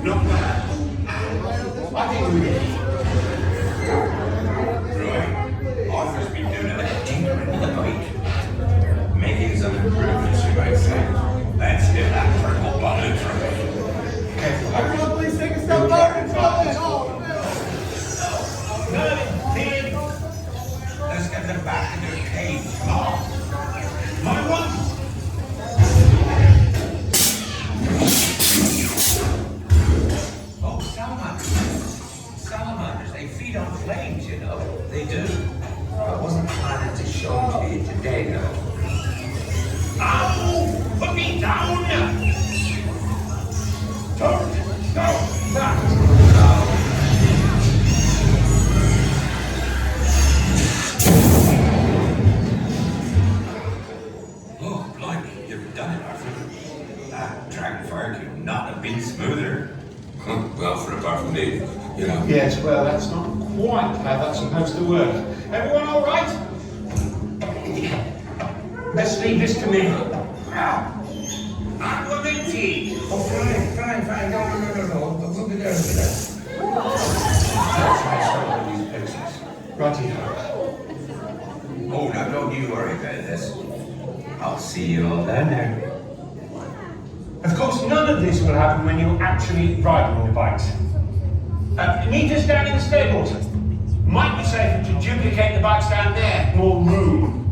Not bad. I think we right. Arthur's been doing a little tinkering with the bike. Making some improvements, you might say. Let's get that purple bonnet from it. Careful, Hagrid. Please take a step forward. Let's get them back into the cave. Come on. My one. Oh, salamanders. Salamanders, they feed on flames, you know. They do. I wasn't planning to show them to you today, though. Ow! Put me down! Don't. No, that. No. Oh, blimey, you've done it, Arthur. That dragon fire could not have been smoother. Well, for apart from me, you know. Yes, well, that's not quite how that's supposed to work. Everyone all right? Let's leave this to me. Aquamenti! Oh, fine. No. We'll be there for that. Let's try some of these places. Righty-ho. Oh, now don't you worry about this. I'll see you all down there. Of course, none of this will happen when you're actually riding the bikes. Meet us down in the stables. Might be safer to duplicate the bikes down there. More room.